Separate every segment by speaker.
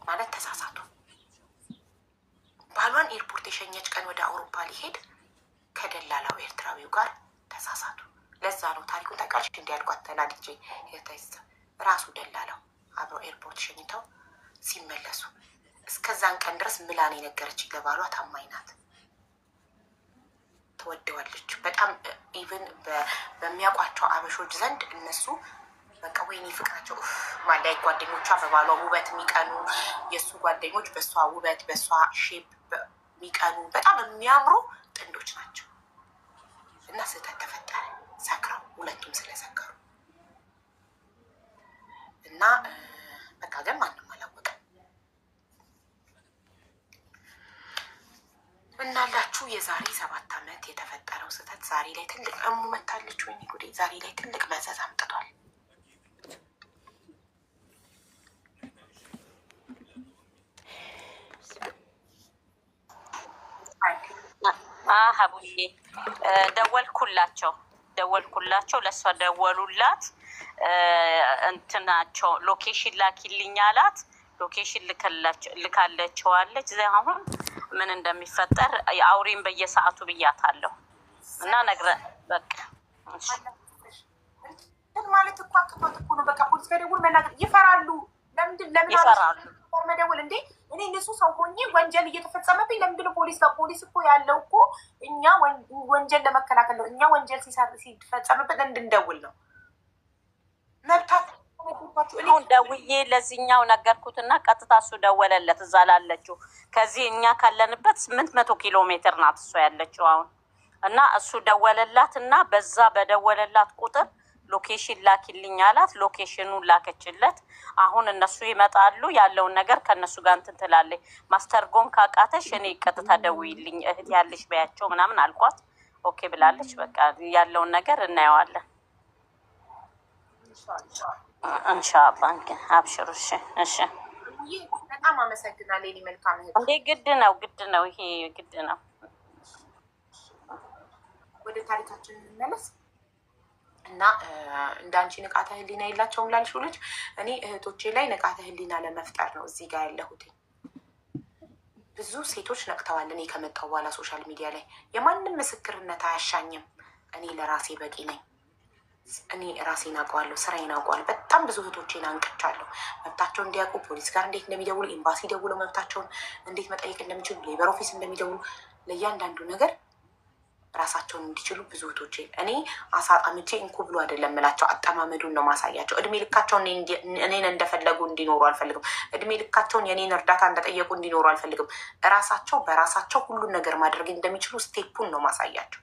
Speaker 1: ማለት ተሳሳቱ። ባሏን ኤርፖርት የሸኘች ቀን ወደ አውሮፓ ሊሄድ ከደላላው ኤርትራዊው ጋር ተሳሳቱ። ለዛ ነው ታሪኩን ታውቃለች። እንዲያልኳት ተናድጄ የተይዘ ራሱ ደላላው አብረው ኤርፖርት ሸኝተው ሲመለሱ እስከዛን ቀን ድረስ ምላን የነገረች ለባሏ ታማኝ ናት፣ ትወደዋለች በጣም። ኢቭን በሚያውቋቸው አበሾች ዘንድ እነሱ በቃ ወይኔ ፍቅራቸው ማላይ ጓደኞቿ በባሏ ውበት የሚቀኑ፣ የእሱ ጓደኞች በእሷ ውበት በእሷ ሼፕ የሚቀኑ በጣም የሚያምሩ ጥንዶች ናቸው። እና ስህተት ተፈጠረ ሰክረው፣ ሁለቱም ስለሰከሩ እና በቃ ግን ማንም አላወቀም። እናላችሁ የዛሬ 7 ዓመት የተፈጠረው ስህተት ዛሬ ላይ ትልቅ እሙ መታለች። ወይኔ ጉዴ! ዛሬ ላይ ትልቅ መዘዝ አምጥቷል።
Speaker 2: ሀቡዬ ደወልኩላቸው ለእሷ ደወሉላት። እንትናቸው ሎኬሽን ላኪልኝ አላት። ሎኬሽን ልካለችዋለች። አሁን ምን እንደሚፈጠር አውሪን በየሰዓቱ ብያታለሁ እና ነግረ በቃ
Speaker 1: ማለት እኮ አቅቷት እኮ ነው። በቃ ፖሊስ ከደውል መናገር ይፈራሉ። ለምን ይፈራሉ? መደወል እንዴ እኔ እነሱ ሰው ሆኜ ወንጀል እየተፈጸመብኝ ለምንድነው ፖሊስ ጋር? ፖሊስ እኮ ያለው እኮ እኛ ወንጀል ለመከላከል ነው። እኛ ወንጀል ሲፈጸምብን እንድንደውል ነው መብታት።
Speaker 2: አሁን ደውዬ ለዚህኛው ነገርኩትና ቀጥታ እሱ ደወለለት እዛ ላለችው። ከዚህ እኛ ካለንበት 800 ኪሎ ሜትር ናት እሷ ያለችው አሁን። እና እሱ ደወለላት እና በዛ በደወለላት ቁጥር ሎኬሽን ላኪልኝ አላት። ሎኬሽኑን ላከችለት። አሁን እነሱ ይመጣሉ። ያለውን ነገር ከእነሱ ጋር እንትን ትላለች። ማስተርጎም ካቃተሽ እኔ ቀጥታ ደውይልኝ እህት ያለሽ በያቸው ምናምን አልኳት። ኦኬ ብላለች። በቃ ያለውን ነገር እናየዋለን ኢንሻአላህ። አብሽሩ። እሺ
Speaker 1: በጣም አመሰግናለሁ። እኔ መልካም እህት
Speaker 2: እንዴ ግድ ነው ይሄ ግድ ነው።
Speaker 1: ወደ ታሪካችን እንመለስ እና እንዳንቺ ንቃተ ህሊና የላቸውም ላልሽው ልጅ እኔ እህቶቼ ላይ ንቃተ ህሊና ለመፍጠር ነው እዚህ ጋር ያለሁት። ብዙ ሴቶች ነቅተዋል። እኔ ከመጣሁ በኋላ ሶሻል ሚዲያ ላይ የማንም ምስክርነት አያሻኝም። እኔ ለራሴ በቂ ነኝ። እኔ ራሴን አውቀዋለሁ፣ ስራዬን አውቀዋለሁ። በጣም ብዙ እህቶቼን አንቅቻለሁ። መብታቸውን እንዲያውቁ ፖሊስ ጋር እንዴት እንደሚደውሉ፣ ኤምባሲ ደውለው መብታቸውን እንዴት መጠየቅ እንደሚችሉ፣ ሌበር ኦፊስ እንደሚደውሉ፣ ለእያንዳንዱ ነገር ራሳቸውን እንዲችሉ ብዙ እህቶቼን እኔ አሳጣምቼ እንኩ ብሎ አይደለም ምላቸው፣ አጠማመዱን ነው ማሳያቸው። እድሜ ልካቸውን እኔን እንደፈለጉ እንዲኖሩ አልፈልግም። እድሜ ልካቸውን የኔን እርዳታ እንደጠየቁ እንዲኖሩ አልፈልግም። ራሳቸው በራሳቸው ሁሉን ነገር ማድረግ እንደሚችሉ ስቴፑን ነው ማሳያቸው።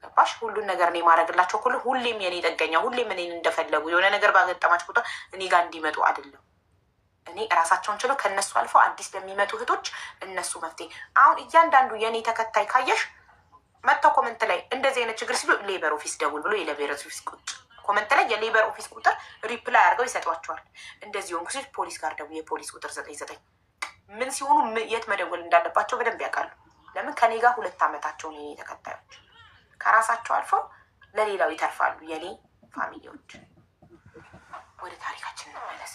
Speaker 1: ገባሽ? ሁሉን ነገር እኔ ማድረግላቸው ሁሉ ሁሌም የኔ ጠገኛ፣ ሁሌም እኔን እንደፈለጉ የሆነ ነገር ባገጠማቸው ቁጥር እኔ ጋር እንዲመጡ አይደለም። እኔ ራሳቸውን ችለው ከእነሱ አልፈው አዲስ ለሚመጡ እህቶች እነሱ መፍትሄ። አሁን እያንዳንዱ የኔ ተከታይ ካየሽ መጥተው ኮመንት ላይ እንደዚህ አይነት ችግር ሲሉ ሌበር ኦፊስ ደውል ብሎ የሌበር ኦፊስ ቁጭ ኮመንት ላይ የሌበር ኦፊስ ቁጥር ሪፕላይ አድርገው ይሰጧቸዋል። እንደዚህ ሆንኩ ሲል ፖሊስ ጋር ደውል፣ የፖሊስ ቁጥር 99 ምን ሲሆኑ የት መደወል እንዳለባቸው በደንብ ያውቃሉ። ለምን ከኔ ጋር 2 ዓመታቸውን የኔ ተከታዮች ከራሳቸው አልፈው ለሌላው ይተርፋሉ። የኔ ፋሚሊዎች ወደ ታሪካችን እንመለስ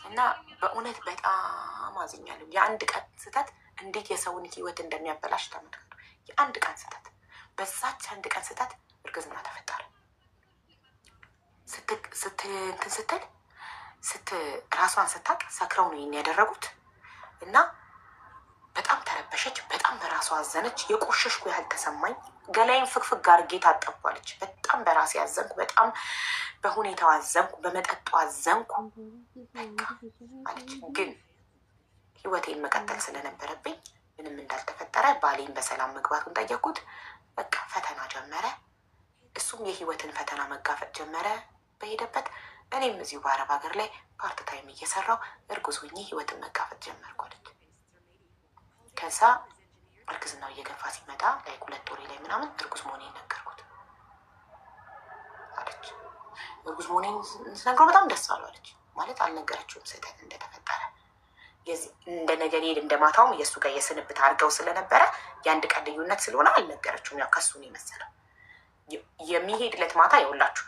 Speaker 1: እና በእውነት በጣም አዝኛለሁ። የአንድ ቀን ስህተት እንዴት የሰውን ህይወት እንደሚያበላሽ ተመልከቱ። የአንድ ቀን ስህተት፣ በዛች አንድ ቀን ስህተት እርግዝና ተፈጠረ። ራሷን ስታቅ ሰክረው ነው ይሄን ያደረጉት እና በጣም ተረበሸች። በጣም በራሷ አዘነች። የቆሸሽኩ ያህል ተሰማኝ። ገላይን ፍግፍግ አድርጌ ታጠቧለች። በጣም በራሴ አዘንኩ። በጣም በሁኔታው አዘንኩ። በመጠጡ አዘንኩ። በቃ አለች። ግን ህይወቴን መቀጠል ስለነበረብኝ ምንም እንዳልተፈጠረ ባሌን በሰላም መግባቱን ጠየኩት። በቃ ፈተና ጀመረ። እሱም የህይወትን ፈተና መጋፈጥ ጀመረ በሄደበት። እኔም እዚሁ በአረብ ሀገር ላይ ፓርት ታይም እየሰራው እርጉዝ ሆኜ ህይወትን መጋፈጥ ጀመርኩ አለች። ከዛ እርግዝናው እየገፋ ሲመጣ ላይ 2 ወሬ ላይ ምናምን እርጉዝ መሆኔን ነገርኩት አለች። እርጉዝ መሆኔን ስነግረው በጣም ደስ አለው አለች። ማለት አልነገረችውም ስህተት እንደተፈጠረ። እንደ ነገ እንደማታውም የእሱ ጋር የስንብት አድርገው ስለነበረ የአንድ ቀን ልዩነት ስለሆነ አልነገረችውም። ያው ከሱ ነው የመሰለው። የሚሄድለት ማታ የውላችሁ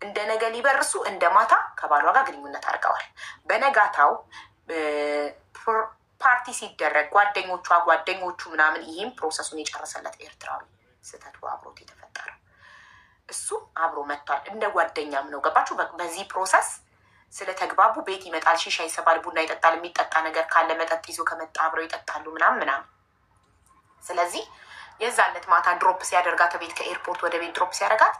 Speaker 1: እንደ ነገ ሊበርሱ እንደ ማታ ከባሏ ጋር ግንኙነት አድርገዋል። በነጋታው ፓርቲ ሲደረግ ጓደኞቹ ምናምን ይህም ፕሮሰሱን የጨረሰለት ኤርትራዊ ስህተቱ አብሮት የተፈጠረው እሱ አብሮ መጥቷል። እንደ ጓደኛም ነው። ገባችሁ? በዚህ ፕሮሰስ ስለተግባቡ ቤት ይመጣል፣ ሺሻ ይሰባል፣ ቡና ይጠጣል፣ የሚጠጣ ነገር ካለ መጠጥ ይዞ ከመጣ አብረው ይጠጣሉ ምናምን። ስለዚህ የዛለት ማታ ድሮፕ ሲያደርጋት ቤት ከኤርፖርት ወደ ቤት ድሮፕ ሲያደርጋት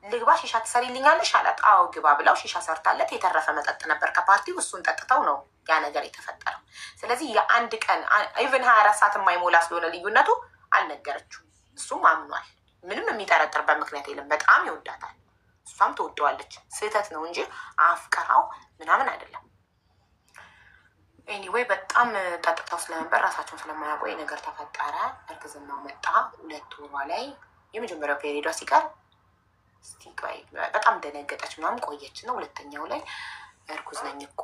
Speaker 1: ልግባ ሺሻ ትሰሪልኛለሽ አላት። አዎ ግባ ብለው ሺሻ ሰርታለት የተረፈ መጠጥ ነበር ከፓርቲው፣ እሱን ጠጥተው ነው ያ ነገር የተፈጠረው። ስለዚህ የአንድ ቀን ኢቨን 24 ሰዓት የማይሞላ ስለሆነ ልዩነቱ አልነገረችው። እሱም አምኗል። ምንም የሚጠረጥርበት ምክንያት የለም። በጣም ይወዳታል፣ እሷም ትወደዋለች። ስህተት ነው እንጂ አፍቅራው ምናምን አይደለም። ኤኒዌይ በጣም ጠጥተው ስለነበር ራሳቸውን ስለማያውቁ ነገር ተፈጠረ። እርግዝናው መጣ። 2 ወሯ ላይ የመጀመሪያው ፔሪዷ ሲቀር በጣም ደነገጠች ምናምን ቆየች ነው። 2ኛው ላይ እርጉዝ ነኝ እኮ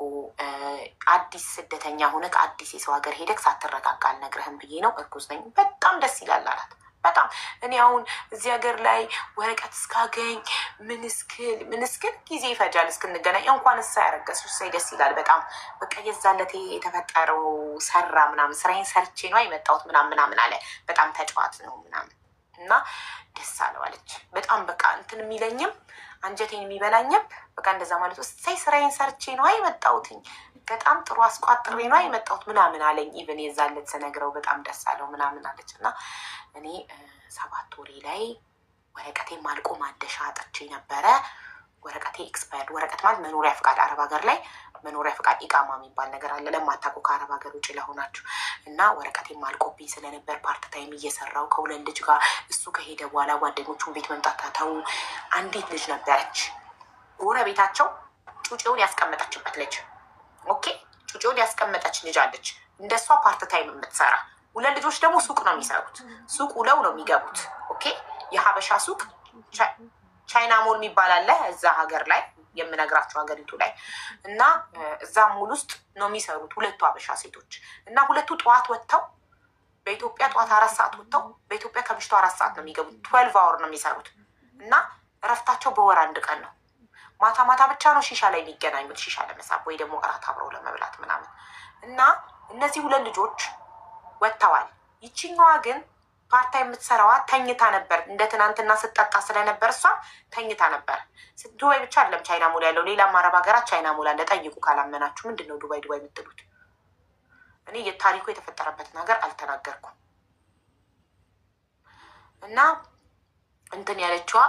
Speaker 1: አዲስ ስደተኛ ሆነክ አዲስ የሰው ሀገር ሄደክ ሳትረጋጋ አልነግረህም ብዬ ነው። እርጉዝ ነኝ። በጣም ደስ ይላል አላት። በጣም እኔ አሁን እዚህ ሀገር ላይ ወረቀት እስካገኝ ምን እስክል ጊዜ ይፈጃል እስክንገናኝ። እንኳን እሳ ያረገሱ ደስ ይላል በጣም በቃ የዛለት የተፈጠረው ሰራ ምናምን ስራዬን ሰርቼ ነው የመጣሁት ምናምን አለ። በጣም ተጫዋት ነው ምናምን እና ደስ አለው አለች። በጣም በቃ እንትን የሚለኝም አንጀቴን የሚበላኝም በቃ እንደዛ ማለት ውስጥ ስራዬን ሰርቼ ነው የመጣሁትኝ በጣም ጥሩ አስቋጥሬ ነው የመጣሁት ምናምን አለኝ። ኢቨን የዛለት ስነግረው በጣም ደስ አለው ምናምን አለች። እና እኔ 7 ወሬ ላይ ወረቀቴ ማልቆ ማደሻ አጥቼ ነበረ። ወረቀቴ ኤክስፓየርድ። ወረቀት ማለት መኖሪያ ፍቃድ፣ አረብ ሀገር ላይ መኖሪያ ፍቃድ ኢቃማ የሚባል ነገር አለ ለማታውቁ ከአረብ ሀገር ውጭ ለሆናችሁ። እና ወረቀቴ ማልቆብኝ ስለነበር ፓርት ታይም እየሰራው ከሁለት ልጅ ጋር እሱ ከሄደ በኋላ ጓደኞቹን ቤት መምጣት ታተው። አንዲት ልጅ ነበረች ጎረቤታቸው ጩጬውን ያስቀመጠችበት ልጅ። ኦኬ ጩጬውን ያስቀመጠች ልጅ አለች እንደሷ ፓርት ታይም የምትሰራ። 2 ልጆች ደግሞ ሱቅ ነው የሚሰሩት። ሱቅ ውለው ነው የሚገቡት። ኦኬ የሀበሻ ሱቅ ቻይና ሞል የሚባል አለ እዛ ሀገር ላይ የምነግራቸው ሀገሪቱ ላይ እና እዛ ሞል ውስጥ ነው የሚሰሩት 2 ሀበሻ ሴቶች። እና 2 ጠዋት ወጥተው በኢትዮጵያ ጠዋት 4 ሰዓት ወጥተው በኢትዮጵያ ከምሽቱ 4 ሰዓት ነው የሚገቡት። 12 አወር ነው የሚሰሩት። እና እረፍታቸው በወር 1 ቀን ነው። ማታ ማታ ብቻ ነው ሺሻ ላይ የሚገናኙት፣ ሺሻ ለመሳብ ወይ ደግሞ እራት አብረው ለመብላት ምናምን። እና እነዚህ 2 ልጆች ወጥተዋል። ይችኛዋ ግን ፓርታ የምትሰራዋ ተኝታ ነበር። እንደ ትናንትና ስጠጣ ስለነበር እሷም ተኝታ ነበር። ዱባይ ብቻ አይደለም ቻይና ሞል ያለው፣ ሌላም አረብ ሀገራት ቻይና ሞል አለ። ጠይቁ ካላመናችሁ። ምንድን ነው ዱባይ የምትሉት? እኔ የታሪኩ የተፈጠረበትን ነገር አልተናገርኩም። እና እንትን ያለችዋ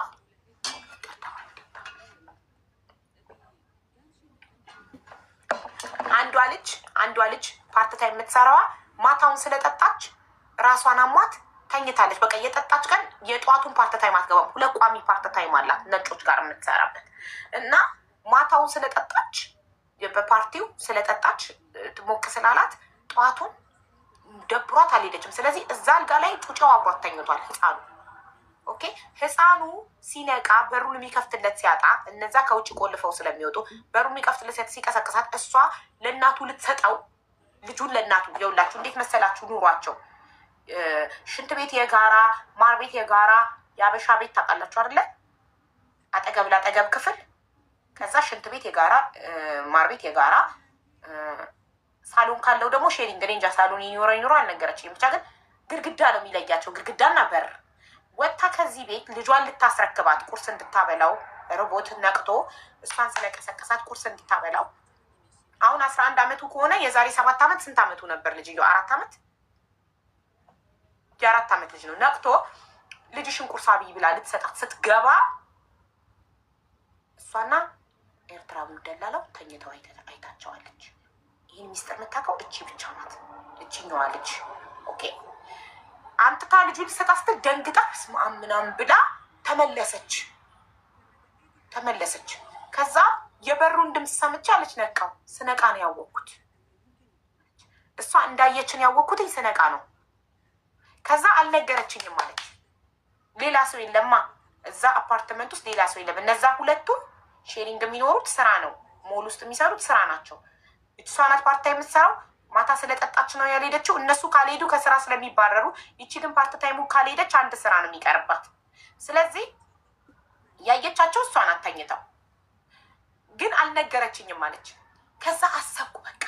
Speaker 1: አንዷ ልጅ ፓርት ታይም የምትሰራዋ ማታውን ስለጠጣች ራሷን አሟት ተኝታለች። በቃ የጠጣች ቀን የጠዋቱን ፓርት ታይም አትገባም። 2 ቋሚ ፓርት ታይም አላት ነጮች ጋር የምትሰራበት። እና ማታውን ስለጠጣች በፓርቲው ስለጠጣች ሞቅ ስላላት ጠዋቱን ደብሯት አልሄደችም። ስለዚህ እዛ አልጋ ላይ ጩጬው አብሯት ተኝቷል ህፃኑ። ኦኬ ህፃኑ ሲነቃ በሩን የሚከፍትለት ሲያጣ፣ እነዛ ከውጭ ቆልፈው ስለሚወጡ በሩን የሚከፍትለት ሲያጣ ሲቀሰቅሳት እሷ ለእናቱ ልትሰጠው ልጁን ለእናቱ የውላችሁ እንዴት መሰላችሁ ኑሯቸው ሽንት ቤት የጋራ ማር ቤት የጋራ የአበሻ ቤት ታውቃላችሁ አይደለ? አጠገብ ላጠገብ ክፍል፣ ከዛ ሽንት ቤት የጋራ ማር ቤት የጋራ ሳሎን ካለው ደግሞ ሼሪንግ። እኔ እንጃ ሳሎን ይኖረው አልነገረችኝም። ብቻ ግን ግድግዳ ነው የሚለያቸው፣ ግድግዳና በር። ወጥታ ከዚህ ቤት ልጇን ልታስረክባት ቁርስ እንድታበላው ሮቦት ነቅቶ እሷን ስለቀሰቀሳት ቁርስ እንድታበላው። አሁን 11 ዓመቱ ከሆነ የዛሬ 7 ዓመት ስንት ዓመቱ ነበር ልጅየው? 4 ዓመት የ4 ዓመት ልጅ ነው። ነቅቶ ልጅሽን ቁርስ አብይ ብላ ልትሰጣት ስትገባ እሷና ኤርትራዊ ደላላው ተኝተው አይታቸዋለች። ይህን ሚስጥር የምታውቀው እቺ ብቻ ናት፣ እቺኛዋ ልጅ። ኦኬ አንጥታ ልጁ ልትሰጣት ስትል ደንግጣ ስማም ምናምን ብላ ተመለሰች። ከዛ የበሩን ድምፅ ሰምቼ አለች ነቃው። ስነቃ ነው ያወቅኩት። እሷ እንዳየችን ያወቅኩትኝ ስነቃ ነው። ከዛ አልነገረችኝም አለች። ሌላ ሰው የለማ እዛ አፓርትመንት ውስጥ ሌላ ሰው የለም። እነዛ 2ቱም ሼሪንግ የሚኖሩት ስራ ነው፣ ሞል ውስጥ የሚሰሩት ስራ ናቸው። እሷ ናት ፓርት ታይም የምትሰራው። ማታ ስለጠጣች ነው ያልሄደችው። እነሱ ካልሄዱ ከስራ ስለሚባረሩ፣ ይቺ ግን ፓርት ታይሙ ካልሄደች 1 ስራ ነው የሚቀርባት። ስለዚህ ያየቻቸው እሷ ናት ተኝተው፣ ግን አልነገረችኝም አለች። ከዛ አሰብኩ በቃ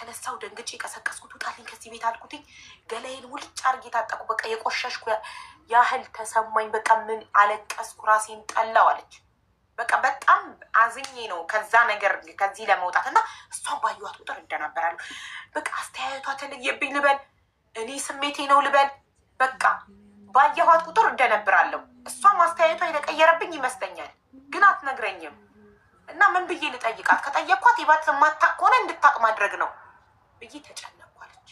Speaker 1: ተነሳው ደንግጬ ቀሰቀስኩት። ውጣልኝ ከዚህ ቤት አልኩትኝ። ገላዬን ውልጭ አድርጌ ታጠቁ። በቃ የቆሸሽኩ ያህል ተሰማኝ። በቃ ምን አለቀስኩ፣ ራሴን ጠላው አለች። በቃ በጣም አዝኜ ነው ከዛ ነገር ከዚህ ለመውጣት እና እሷን ባየኋት ቁጥር እንደነበራለሁ። በቃ አስተያየቷ ተለየብኝ ልበል፣ እኔ ስሜቴ ነው ልበል። በቃ ባየኋት ቁጥር እንደነበራለሁ። እሷም አስተያየቷ የተቀየረብኝ ይመስለኛል፣ ግን አትነግረኝም። እና ምን ብዬ ልጠይቃት? ከጠየቅኳት ይባት ማታቅ ከሆነ እንድታቅ ማድረግ ነው ብዬ ተጨነኳለች።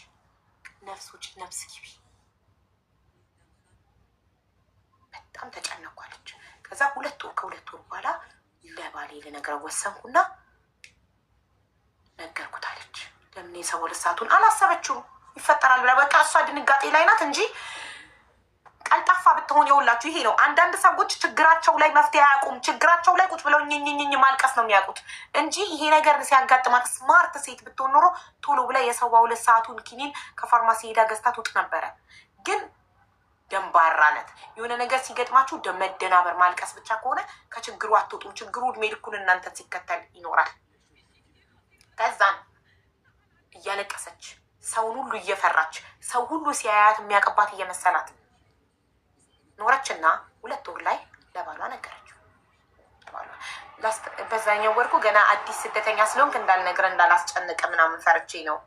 Speaker 1: ነፍስ ውጭ ነፍስ ግቢ፣ በጣም ተጨነኳለች። ከዛ ከሁለት ወር በኋላ ለባሌ ልነግረው ወሰንኩና ነገርኩት አለች። ለምን የሰው ልሳቱን አላሰበችውም ይፈጠራል ብላ በቃ እሷ ድንጋጤ ላይ ናት እንጂ ቀልጣፋ ብትሆን የውላችሁ ይሄ ነው። አንዳንድ ሰዎች ችግራቸው ላይ መፍትሄ አያውቁም። ችግራቸው ላይ ቁጭ ብለው ኝኝኝኝ ማልቀስ ነው የሚያውቁት እንጂ ይሄ ነገር ሲያጋጥማት ስማርት ሴት ብትሆን ኖሮ ቶሎ ብላ የሰው ሁለት ሰዓቱን ኪኒን ከፋርማሲ ሄዳ ገዝታ ትውጥ ነበረ። ግን ደንባራነት የሆነ ነገር ሲገጥማችሁ መደናበር ማልቀስ ብቻ ከሆነ ከችግሩ አትወጡም። ችግሩ እድሜ ልኩን እናንተን ሲከተል ይኖራል። ከዛም እያለቀሰች ሰውን ሁሉ እየፈራች ሰው ሁሉ ሲያያት የሚያቀባት እየመሰላት ኖረችና 2 ወር ላይ ለባሏ ነገረችው። በዛኛው ወርኩ ገና አዲስ ስደተኛ ስለሆንክ እንዳልነግረ እንዳላስጨንቅ ምናምን ፈርቼ ነው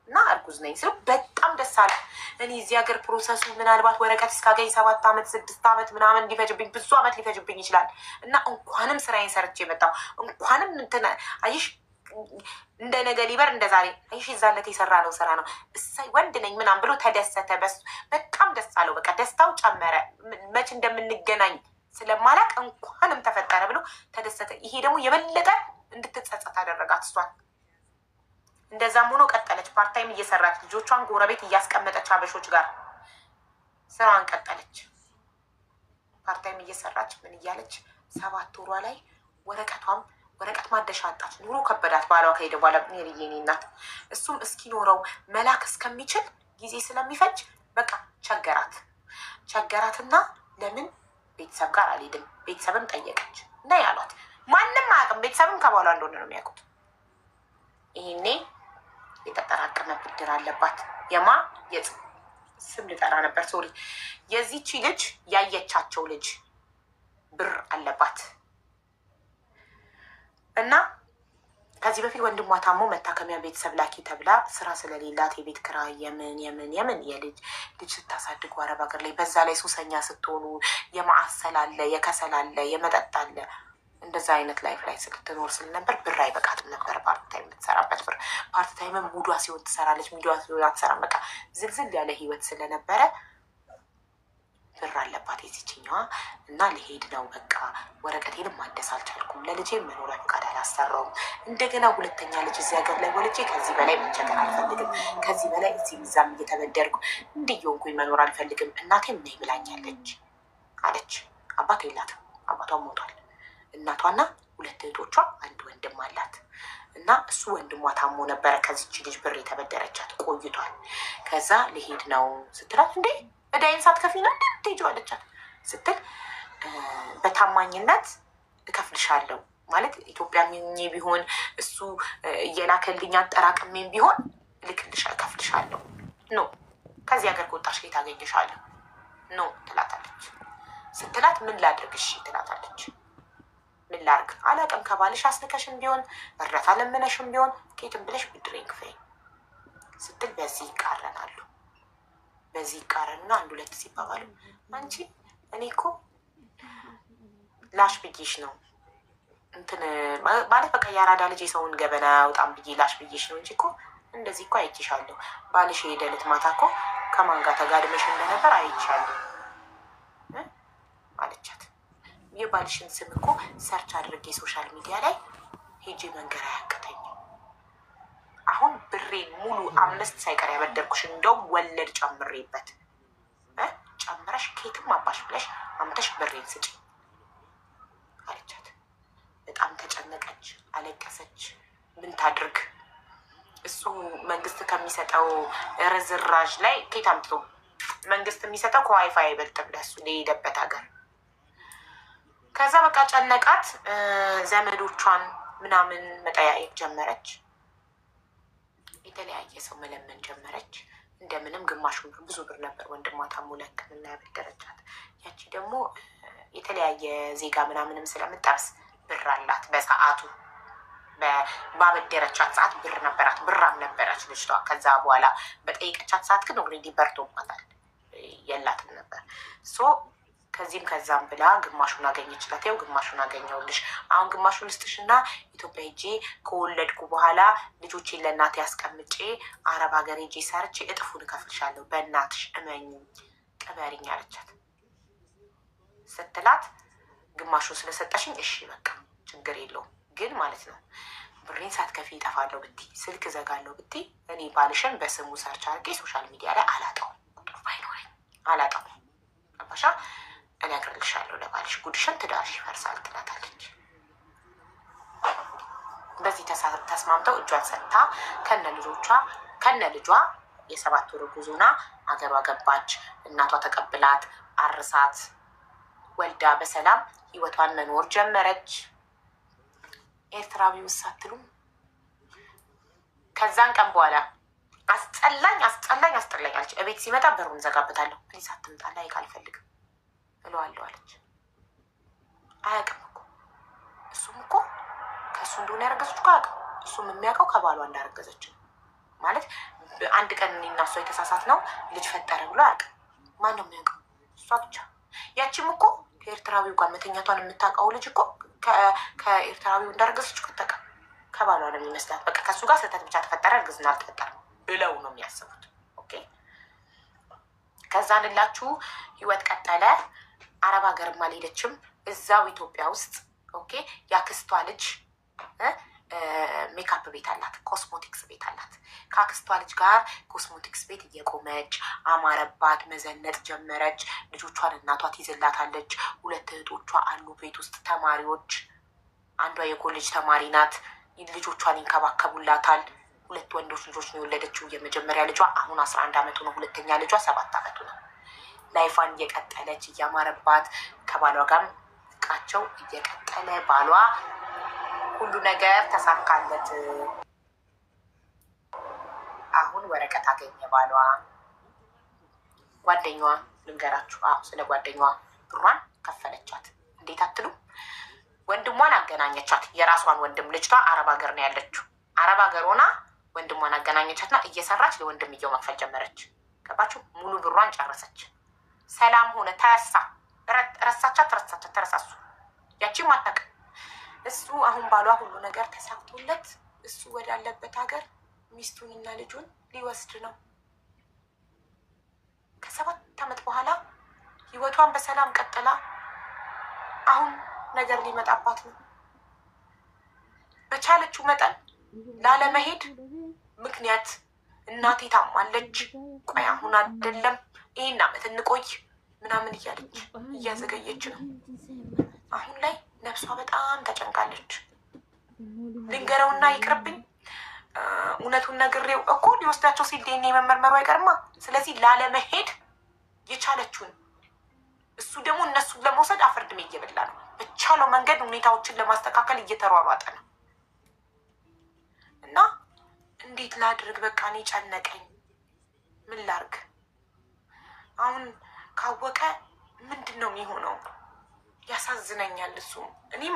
Speaker 1: እና እርጉዝ ነኝ ስለው በጣም ደስ አለ። እኔ እዚህ ሀገር ፕሮሰሱ ምናልባት ወረቀት እስካገኝ 7 ዓመት 6 ዓመት ምናምን ሊፈጅብኝ ብዙ ዓመት ሊፈጅብኝ ይችላል እና እንኳንም ስራዬን ሰርቼ መጣሁ እንኳንም እንትን አይሽ እንደ ነገ ሊበር እንደ ዛሬ አይሽ ይዛለት የሰራ ነው ስራ ነው እሳይ ወንድ ነኝ ምናምን ብሎ ተደሰተ። በጣም ደስ አለው። በቃ ደስታው ጨመረ። መች እንደምንገናኝ ስለማላቅ እንኳንም ተፈጠረ ብሎ ተደሰተ። ይሄ ደግሞ የበለጠ እንድትጸጸት አደረጋት እሷን። እንደዛም ሆኖ ቀጠለች። ፓርታይም እየሰራች ልጆቿን ጎረቤት እያስቀመጠች አበሾች ጋር ስራዋን ቀጠለች። ፓርታይም እየሰራች ምን እያለች 7 ወሯ ላይ ወረቀት ማደሻ አጣች። ኑሮ ከበዳት። ባሏ ከሄደ በኋላ ሜሪዬኔ እናት እሱም እስኪኖረው መላክ እስከሚችል ጊዜ ስለሚፈጅ በቃ ቸገራትና ለምን ቤተሰብ ጋር አልሄድም? ቤተሰብም ጠየቀች እና ያሏት ማንም አያውቅም። ቤተሰብም ከባሏ እንደሆነ ነው የሚያውቁት። ይሄኔ የተጠራቀመ ብድር አለባት። ስም ልጠራ ነበር ሶሪ። የዚቺ ልጅ ያየቻቸው ልጅ ብር አለባት እና ከዚህ በፊት ወንድሟ ታሞ መታከሚያ ቤተሰብ ላኪ ተብላ ስራ ስለሌላት የቤት ኪራይ የምን ልጅ ስታሳድጉ አረብ ሀገር ላይ በዛ ላይ ሱሰኛ ስትሆኑ የማዕሰል አለ፣ የከሰል አለ፣ የመጠጥ አለ። እንደዛ አይነት ላይፍ ላይ ስትኖር ስለነበር ብር አይበቃትም ነበር። ፓርትታይም የምትሰራበት ብር ፓርትታይምም ሙዷ ሲሆን ትሰራለች፣ ሚዷ ሲሆን አትሰራም። በቃ ዝልዝል ያለ ህይወት ስለነበረ ብር አለባት የዚችኛዋ እና ሊሄድ ነው በቃ ወረቀቴንም ማደስ አልቻልኩም፣ ለልጄ መኖሪያ ፈቃድ አላሰራውም። እንደገና ሁለተኛ ልጅ እዚህ ሀገር ላይ ወልጄ ከዚህ በላይ መቸገር አልፈልግም። ከዚህ በላይ እዚህ ሚዛም እየተበደርኩ እንዲየሆንኩኝ መኖር አልፈልግም። እናቴም ነይ ብላኛለች አለች። አባት የላትም፣ አባቷም ሞቷል። እናቷና 2 እህቶቿ 1 ወንድም አላት እና እሱ ወንድሟ ታሞ ነበረ። ከዚች ልጅ ብር የተበደረቻት ቆይቷል። ከዛ ሊሄድ ነው ስትላት እንዴ እዳይን ሳትከፊ ነው እንዴ አለቻት። ስትል በታማኝነት እከፍልሻለሁ ማለት ኢትዮጵያ ሚኝ ቢሆን እሱ እየላከልኝ አጠራቅሜም ቢሆን እከፍልሻለሁ። ኖ ከዚህ ሀገር ከወጣሽ ከየት አገኘሻለሁ? ኖ ትላታለች። ስትላት ምን ላድርግሽ ትላታለች። ምን ላርግ አላውቅም። ከባልሽ አስልከሽም ቢሆን እርዳታ ለምነሽም ቢሆን ከየትም ብለሽ ብድሬን ክፈይኝ ስትል በዚህ ይቃረናሉ። በዚህ ይቃረንና 1-2 ሲባባሉ አንቺ እኔ እኮ ላሽ ብዬሽ ነው እንትን ማለት በቃ የአራዳ ልጅ የሰውን ገበና ያውጣም ብዬ ላሽ ብዬሽ ነው እንጂ እኮ እንደዚህ እኮ አይቼሻለሁ። ባልሽ የሄደለት ማታ እኮ ከማን ጋር ተጋድመሽ እንደነበር አይቻለሁ አለቻት። የባልሽን ስም እኮ ሰርች አድርጌ ሶሻል ሚዲያ ላይ ሄጄ መንገር አያቅተኝም። አሁን ብሬን ሙሉ 5 ሳይቀር ያበደርኩሽ እንደውም ወለድ ጨምሬበት ጨምረሽ ከየትም አባሽ ብለሽ አምተሽ ብሬን ስጪ አለቻት። በጣም ተጨነቀች፣ አለቀሰች። ምን ታድርግ? እሱ መንግስት ከሚሰጠው ርዝራዥ ላይ ከየት አምጥቶ መንግስት የሚሰጠው ከዋይፋይ አይበልጥም ለሱ ለሄደበት ሀገር። ከዛ በቃ ጨነቃት። ዘመዶቿን ምናምን መጠያየቅ ጀመረች። የተለያየ ሰው መለመን ጀመረች። እንደምንም ግማሹን ብር ብዙ ብር ነበር ወንድሟ ታሞ ለሕክምና ያበደረቻት። ያቺ ደግሞ የተለያየ ዜጋ ምናምንም ስለምጠብስ ብር አላት በሰዓቱ ባበደረቻት ሰዓት ብር ነበራት፣ ብራም ነበረች ልጅቷ። ከዛ በኋላ በጠየቀቻት ሰዓት ግን ኦልሬዲ በርቶባታል፣ የላትም ነበር። ሶ ከዚህም ከዛም ብላ ግማሹን አገኘችላት። ያው ግማሹን አገኘውልሽ፣ አሁን ግማሹን ልስጥሽ እና ኢትዮጵያ ሄጄ ከወለድኩ በኋላ ልጆቼን ለእናቴ ያስቀምጬ አረብ ሀገር ሄጄ ሰርቼ እጥፉን እከፍልሻለሁ፣ በእናትሽ እመኝ ቅበሪኝ አለቻት። ስትላት ግማሹን ስለሰጠሽኝ እሺ በቃ ችግር የለውም ግን ማለት ነው ብሬን ሳትከፊ ይጠፋለሁ ብቲ፣ ስልክ ዘጋለሁ ብቲ፣ እኔ ባልሽን በስሙ ሰርች አድርጌ ሶሻል ሚዲያ ላይ አላጣውም፣ ቁጥሩ ባይኖረኝ አላጣውም። አባሻ እነግርልሻለሁ ለባልሽ፣ ጉድሽን ትዳርሽ ይፈርሳል ትላታለች። በዚህ ተስማምተው እጇን ሰጥታ ከነ ልጇ የ7 ወር ጉዞና አገሯ ገባች። እናቷ ተቀብላት አርሳት ወልዳ በሰላም ህይወቷን መኖር ጀመረች። ኤርትራዊ ውስጥ አትሉም? ከዛን ቀን በኋላ አስጠላኝ አለች። እቤት ሲመጣ በሩን ዘጋበታለሁ። ፕሊስ አትምጣ፣ ላይክ አልፈልግም እለዋለሁ አለች። አያውቅም እኮ እሱም እኮ ከእሱ እንደሆነ ያረገዘች እኮ አያውቅም። እሱም የሚያውቀው ከባሏ እንዳረገዘች ማለት አንድ ቀን እኔና እሷ የተሳሳት ነው ልጅ ፈጠረ ብሎ አያውቅም። ማን ነው የሚያውቀው? እሷ ብቻ። ያቺም እኮ ከኤርትራዊው ጋር መተኛቷን የምታውቀው ልጅ እኮ ከኤርትራዊው እንዳረገዘች እኮ ተቀ ከባሏ ነው የሚመስላት። በቃ ከእሱ ጋር ስህተት ብቻ ተፈጠረ፣ እርግዝና አልተፈጠረም ብለው ነው የሚያስቡት። ኦኬ። ከዛንላችሁ ህይወት ቀጠለ። አረብ ሀገርም አልሄደችም፣ እዛው ኢትዮጵያ ውስጥ ኦኬ። ያክስቷ ልጅ ሜካፕ ቤት አላት፣ ኮስሞቲክስ ቤት አላት። ከአክስቷ ልጅ ጋር ኮስሞቲክስ ቤት እየቆመች አማረባት፣ መዘነጥ ጀመረች። ልጆቿን እናቷ ትይዝላታለች። 2 እህቶቿ አሉ ቤት ውስጥ ተማሪዎች። አንዷ የኮሌጅ ተማሪ ናት። ልጆቿን ይንከባከቡላታል። 2 ወንዶች ልጆች ነው የወለደችው። የመጀመሪያ ልጇ አሁን 11 ዓመቱ ነው። ሁለተኛ ልጇ 7 ዓመቱ ነው። ላይፏን እየቀጠለች እያማረባት ከባሏ ጋር ፍቅራቸው እየቀጠለ ባሏ ሁሉ ነገር ተሳካለት። አሁን ወረቀት አገኘ ባሏ። ጓደኛዋ ልንገራችሁ፣ ስለ ጓደኛዋ ብሯን ከፈለቻት። እንዴት አትሉ? ወንድሟን አገናኘቻት። የራሷን ወንድም፣ ልጅቷ አረብ ሀገር ነው ያለችው። አረብ ሀገር ሆና ወንድሟን አገናኘቻትና እየሰራች ለወንድምየው መክፈል ጀመረች። ገባችሁ? ሙሉ ብሯን ጨረሰች። ሰላም ሆነ። ረሳቻት፣ ተረሳሱ። ያቺም አታውቅም። እሱ አሁን ባሏ ሁሉ ነገር ተሳክቶለት እሱ ወዳለበት ሀገር ሚስቱንና ልጁን ሊወስድ ነው። ከ7 ዓመት በኋላ ህይወቷን በሰላም ቀጥላ አሁን ነገር ሊመጣባት ነው። በቻለችው መጠን ላለመሄድ ምክንያት እናቴ ታማለች፣ ቆይ አሁን አይደለም ይህን ዓመት እንቆይ ምናምን እያለች እያዘገየች ነው። አሁን ላይ ነፍሷ በጣም ተጨንቃለች። ልንገረውና ይቅርብኝ፣ እውነቱን ነግሬው እኮ ሊወስዳቸው ሲል ዲኤንኤ መመርመሩ አይቀርማ። ስለዚህ ላለመሄድ የቻለችውን እሱ ደግሞ እነሱን ለመውሰድ አፈርድሜ እየበላ ነው። በቻለው መንገድ ሁኔታዎችን ለማስተካከል እየተሯሯጠ ነው። እና እንዴት ላድርግ? በቃ እኔ ጨነቀኝ። ምን ላርግ? አሁን ካወቀ ምንድን ነው የሚሆነው? ያሳዝነኛል። እሱ እኔም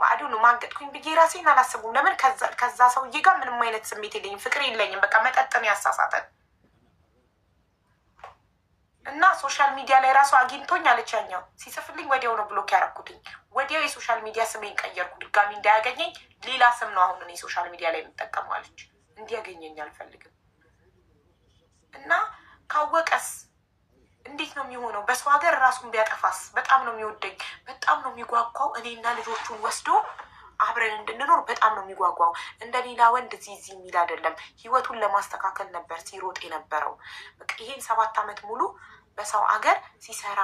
Speaker 1: ማዕዱ ነው ማንገጥኩኝ ብዬ ራሴን አላስቡም። ለምን ከዛ ሰውዬ ጋር ምንም አይነት ስሜት የለኝም፣ ፍቅር የለኝም። በቃ መጠጥን ያሳሳተን እና ሶሻል ሚዲያ ላይ ራሱ አግኝቶኝ አለች። ያኛው ሲጽፍልኝ ወዲያው ነው ብሎክ ያደረኩትኝ። ወዲያው የሶሻል ሚዲያ ስሜን ቀየርኩ፣ ድጋሚ እንዳያገኘኝ ሌላ ስም ነው አሁን እኔ ሶሻል ሚዲያ ላይ የምጠቀመው አለች። እንዲያገኘኝ አልፈልግም። እና ካወቀስ እንዴት ነው የሚሆነው? በሰው ሀገር ራሱን ቢያጠፋስ? በጣም ነው የሚወደኝ፣ በጣም ነው የሚጓጓው። እኔና ልጆቹን ወስዶ አብረን እንድንኖር በጣም ነው የሚጓጓው። እንደ ሌላ ወንድ እዚህ የሚል አይደለም። ህይወቱን ለማስተካከል ነበር ሲሮጥ የነበረው። በቃ ይሄን 7 ዓመት ሙሉ በሰው ሀገር ሲሰራ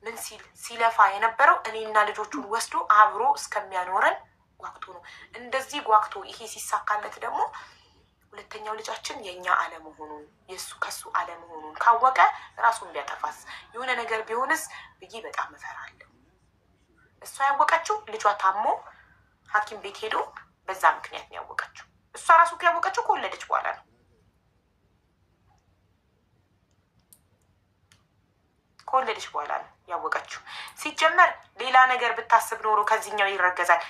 Speaker 1: ምን ሲለፋ የነበረው እኔና ልጆቹን ወስዶ አብሮ እስከሚያኖረን ጓግቶ ነው። እንደዚህ ጓግቶ ይሄ ሲሳካለት ደግሞ ሁለተኛው ልጃችን የእኛ አለመሆኑን የእሱ ከሱ አለመሆኑን ካወቀ ራሱን ቢያጠፋስ የሆነ ነገር ቢሆንስ ብዬ በጣም እፈራለሁ። እሷ ያወቀችው ልጇ ታሞ ሐኪም ቤት ሄዶ በዛ ምክንያት ነው ያወቀችው። እሷ ራሱ ያወቀችው ከወለደች በኋላ ነው። ከወለደች በኋላ ነው ያወቀችው። ሲጀመር ሌላ ነገር ብታስብ ኖሮ ከዚህኛው ይረገዛል።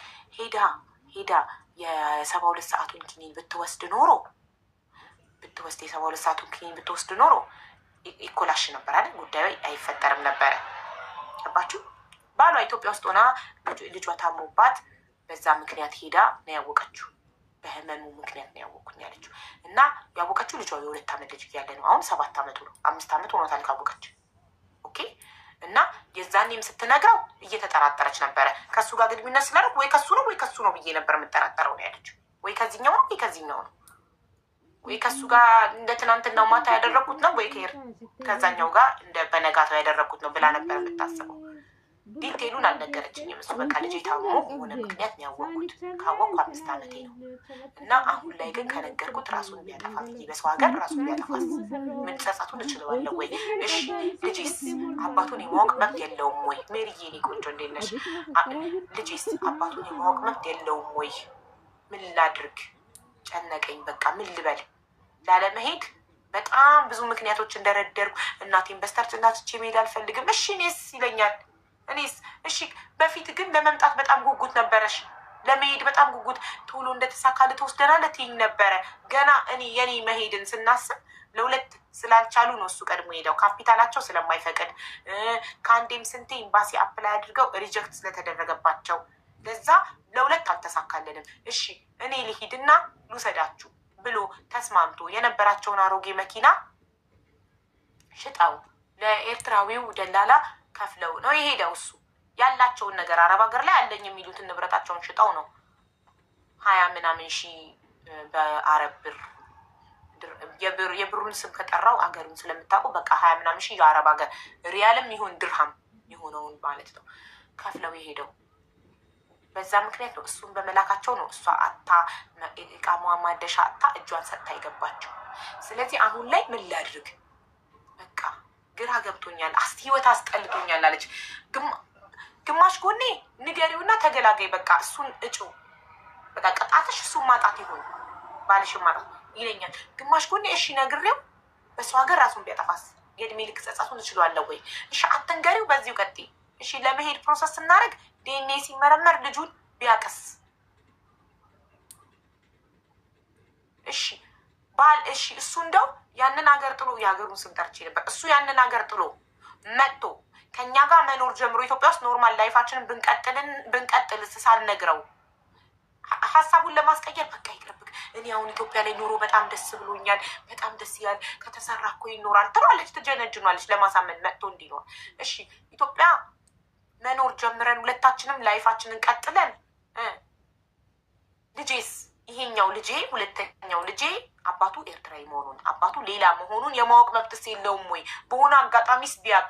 Speaker 1: ሄዳ የ72 ሰዓቱን ኪኒን ብትወስድ ኖሮ የ72 ሰዓቱን ኪኒን ብትወስድ ኖሮ ይኮላሽ ነበር አይደል? ጉዳዩ አይፈጠርም ነበረ። ገባችሁ? ባሏ ኢትዮጵያ ውስጥ ሆና ልጇ ታሞባት በዛ ምክንያት ሄዳ ነው ያወቀችው። በህመሙ ምክንያት ነው ያወቅኩኝ ያለችው። እና ያወቀችው ልጇ የ2 ዓመት ልጅ እያለ ነው። አሁን 7 ዓመቱ ነው። 5 ዓመት ሆኖታል ካወቀች። ኦኬ። እና የዛኔም ስትነግረው እየተጠራጠረች ነበረ። ከሱ ጋር ግንኙነት ስላደረግ ወይ ከሱ ነው ወይ ከሱ ነው ብዬ ነበር የምጠራጠረው ነው ያለችው። ወይ ከዚህኛው ነው ወይ ከዚህኛው ነው፣ ወይ ከሱ ጋር እንደ ትናንትናው ማታ ያደረግኩት ነው ወይ ከዛኛው ጋር እንደ በነጋታው ያደረግኩት ነው ብላ ነበር የምታስበው። ዲቴሉን አልነገረችኝም። እሱ በቃ ልጄ ታሞ የሆነ ምክንያት ነው ያወቅኩት። ካወቅኩ 5 ዓመቴ ነው። እና አሁን ላይ ግን ከነገርኩት ራሱን ቢያጠፋ ብዬ በሰው ሀገር ራሱን ቢያጠፋስ ምን ጸጸቱን እችለዋለሁ ወይ? እሺ ልጄስ አባቱን የማወቅ መብት የለውም ወይ? ሜሪዬ እኔ ቆንጆ እንዴት ነሽ? ልጄስ አባቱን የማወቅ መብት የለውም ወይ? ምን ላድርግ? ጨነቀኝ። በቃ ምን ልበል? ላለመሄድ በጣም ብዙ ምክንያቶች እንደረደርኩ እናቴን በስተርጭ እናትቼ መሄድ አልፈልግም። እሺ እኔስ ይለኛል። እኔስ እሺ። በፊት ግን ለመምጣት በጣም ጉጉት ነበረሽ፣ ለመሄድ በጣም ጉጉት፣ ቶሎ እንደተሳካል ትወስደናለህ ትይኝ ነበረ። ገና የኔ መሄድን ስናስብ ለ2 ስላልቻሉ ነው እሱ ቀድሞ ሄደው፣ ካፒታላቸው ስለማይፈቅድ ከአንዴም ስንቴ ኤምባሲ አፕላይ አድርገው ሪጀክት ስለተደረገባቸው ለዛ ለ2 አልተሳካልንም። እሺ እኔ ልሂድና ልውሰዳችሁ ብሎ ተስማምቶ የነበራቸውን አሮጌ መኪና ሽጠው ለኤርትራዊው ደላላ ከፍለው ነው የሄደው። እሱ ያላቸውን ነገር አረብ ሀገር ላይ አለኝ የሚሉትን ንብረታቸውን ሽጠው ነው 20 ምናምን ሺህ በአረብ ብር የብሩን ስም ከጠራው አገሩን ስለምታውቁ በቃ 20 ምናምን ሺህ የአረብ ሀገር ሪያልም ይሁን ድርሃም የሆነውን ማለት ነው ከፍለው የሄደው። በዛ ምክንያት ነው እሱን በመላካቸው ነው እሷ አታ እቃሟ ማደሻ አታ እጇን ሰጥታ የገባቸው። ስለዚህ አሁን ላይ ምን ላድርግ በቃ ግራ ገብቶኛል፣ ህይወት አስጠልቶኛል አለች። ግማሽ ጎኔ ንገሪውና ተገላገይ፣ በቃ እሱን እጩ፣ በቃ ቅጣትሽ እሱን ማጣት ይሁን ባልሽን ማጣት ይለኛል። ግማሽ ጎኔ እሺ ነግሬው በሰው ሀገር ራሱን ቢያጠፋስ የእድሜ ልክ ጸጸቱን እችላለሁ ወይ? እሺ አትንገሪው፣ በዚሁ ቀጥይ። እሺ ለመሄድ ፕሮሰስ ስናደርግ ዲኤንኤ ሲመረመር ልጁን ቢያቅስ? እሺ ባል እሺ እሱ እንደው ያንን ሀገር ጥሎ የሀገሩን ስም ጠርቼ ነበር። እሱ ያንን ሀገር ጥሎ መጥቶ ከኛ ጋር መኖር ጀምሮ ኢትዮጵያ ውስጥ ኖርማል ላይፋችንን ብንቀጥል ሳልነግረው ሀሳቡን ለማስቀየር በቃ ይቅርብክ፣ እኔ አሁን ኢትዮጵያ ላይ ኑሮ በጣም ደስ ብሎኛል፣ በጣም ደስ ይላል፣ ከተሰራ እኮ ይኖራል ትላለች፣ ትጀነጅኗለች ለማሳመን መጥቶ እንዲኖር። እሺ ኢትዮጵያ መኖር ጀምረን ሁለታችንም ላይፋችንን ቀጥለን ልጄስ ይሄኛው ልጄ 2ኛው ልጄ አባቱ ኤርትራዊ መሆኑን አባቱ ሌላ መሆኑን የማወቅ መብትስ የለውም ወይ? በሆነ አጋጣሚስ ቢያቅ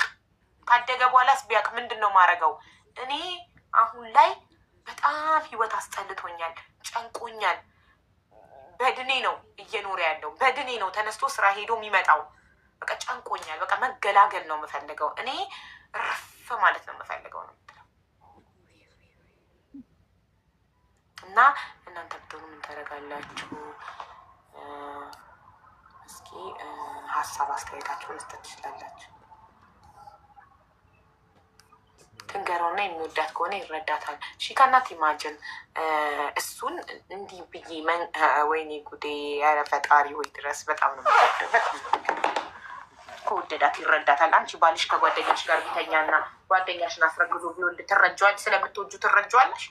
Speaker 1: ካደገ በኋላስ ቢያቅ ምንድን ነው ማድረገው? እኔ አሁን ላይ በጣም ህይወት አስጠልቶኛል፣ ጨንቆኛል። በድኔ ነው እየኖረ ያለው፣ በድኔ ነው ተነስቶ ስራ ሄዶ የሚመጣው። በቃ ጨንቆኛል። በቃ መገላገል ነው የምፈልገው እኔ፣ ረፍ ማለት ነው የምፈልገው ነው። እና እናንተ ብትሆኑ ምን ታደርጋላችሁ? እስኪ ሀሳብ አስተያየታችሁ መስጠት ትችላላችሁ። ትንገረውና የሚወዳት ከሆነ ይረዳታል። ሺካናት ኢማጅን እሱን እንዲህ ብዬ ወይኔ ጉዴ! ኧረ ፈጣሪ ሆይ ድረስ። በጣም ነው ከወደዳት ይረዳታል። አንቺ ባልሽ ከጓደኛሽ ጋር ቢተኛና ጓደኛሽን አስረግዞ ቢወልድ ትረጃዋል? ስለምትወጁ ትረጃዋለሽ?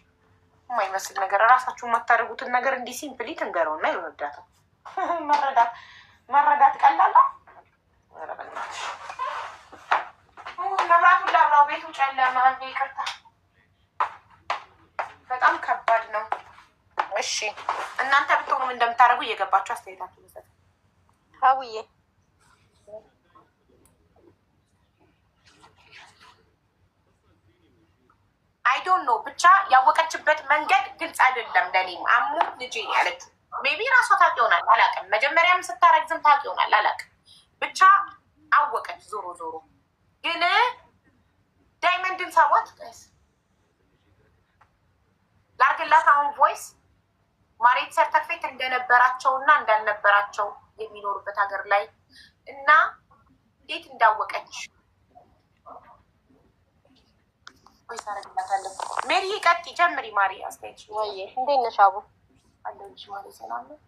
Speaker 1: የማይመስል ነገር እራሳችሁ የማታደርጉትን ነገር እንዲህ ሲምፕሊ ትንገረውና ይረዳታል። መረዳት ቀላል ነው። ኧረ በእናትሽ መብራቱን ላብራው፣ ቤቱ ጨለማ። ይቅርታ በጣም ከባድ ነው። እሺ እናንተ ብትሆኑም እንደምታደርጉ እየገባችሁ አስተያየታችሁ ይሰጥ።
Speaker 2: ሀውዬ
Speaker 1: አይዶን ነው ብቻ ያወቀችበት መንገድ ግልጽ አይደለም። ለኔም አሞት ልጄ ያለችው ሜቢ ራሷ ታውቅ ይሆናል አላውቅም። መጀመሪያም ስታረግዝም ታውቅ ይሆናል አላውቅም። ብቻ አወቀች። ዞሮ ዞሮ ግን ዳይመንድን ሰባት ላርግላት አሁን ቮይስ ማሬ ማሬት ሰርተፊኬት እንደነበራቸውና እንዳልነበራቸው የሚኖሩበት ሀገር ላይ እና እንዴት እንዳወቀች ወይ ሳረግላታለሁ። ሜሪ ቀጥ ጀምሪ ማሪ አስተያየት
Speaker 3: ወይ እንዴት ነሽ አቡ?
Speaker 1: አለሽ ማሪ ሰላም ነው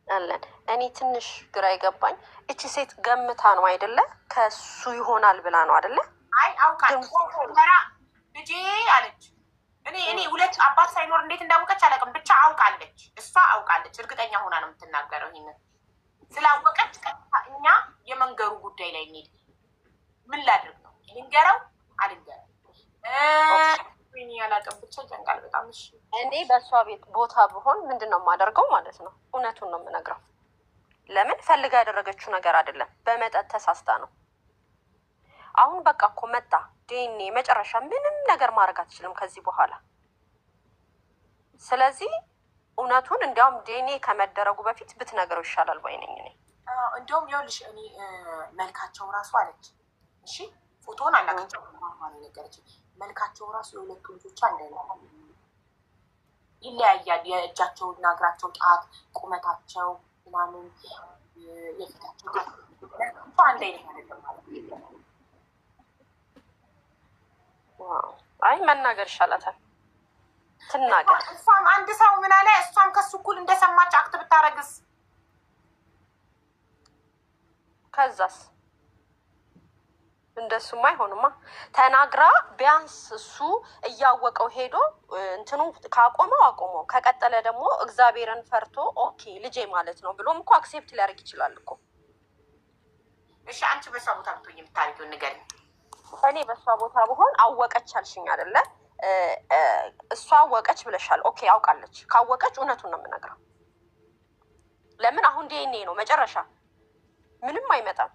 Speaker 3: አለን። እኔ ትንሽ ግራ ይገባኝ እቺ ሴት ገምታ ነው አይደለ? ከሱ ይሆናል ብላ ነው አይደለ?
Speaker 1: አይ አውቃለሁ ልጄ አለች። እኔ ሁለት አባት ሳይኖር እንዴት እንዳወቀች አላውቅም። ብቻ አውቃለች፣ እሷ አውቃለች። እርግጠኛ ሆና ነው የምትናገረው። ይሄንን ስላወቀች ቀጥታ እኛ የመንገሩ ጉዳይ ላይ እንሂድ። ምን ላድርግ ነው ልንገረው አልንገረው? ያላውቅም ብቻ ጨንቃል በጣም። እሺ
Speaker 3: እኔ በእሷ ቤት ቦታ ብሆን ምንድን ነው የማደርገው ማለት ነው? እውነቱን ነው የምነግረው። ለምን ፈልጋ ያደረገችው ነገር አይደለም። በመጠጥ ተሳስታ ነው። አሁን በቃ እኮ መጣ ዲኤንኤ መጨረሻ ምንም ነገር ማድረግ አትችልም ከዚህ በኋላ። ስለዚህ እውነቱን እንዲያውም ዲኤንኤ ከመደረጉ በፊት ብትነግረው ይሻላል ባይ ነኝ እኔ።
Speaker 1: እንዲያውም ይኸውልሽ እኔ መልካቸው ራሱ አለች። እሺ ፎቶውን አላከቸው ነገረች። መልካቸው ራሱ የሁለቱ ልጆች አንድ አይነት ይለያያል። የእጃቸውና እግራቸው ጣት፣ ቁመታቸው ምናምን የፊታቸው አንድ አይነት አይደለም ማለት ነው።
Speaker 3: አይ መናገር ይሻላታል ትናገር።
Speaker 1: እሷም አንድ ሰው ምን አለ እሷም ከሱ እኩል እንደሰማች አክት ብታረግስ?
Speaker 3: ከዛስ እንደሱማ አይሆንማ። ተናግራ ቢያንስ እሱ እያወቀው ሄዶ እንትኑ ካቆመው አቆመው፣ ከቀጠለ ደግሞ እግዚአብሔርን ፈርቶ ኦኬ ልጄ ማለት ነው ብሎም እኮ አክሴፕት ሊያደርግ ይችላል እኮ።
Speaker 1: እሺ አንቺ በሷ ቦታ ብትሆኚ የምታደርጊውን ንገሪኝ።
Speaker 3: እኔ በእሷ ቦታ ብሆን አወቀች አልሽኝ አይደለ? እሷ አወቀች ብለሻል። ኦኬ አውቃለች። ካወቀች እውነቱን ነው የምነግረው። ለምን አሁን ዲኤንኤ ነው መጨረሻ ምንም አይመጣም።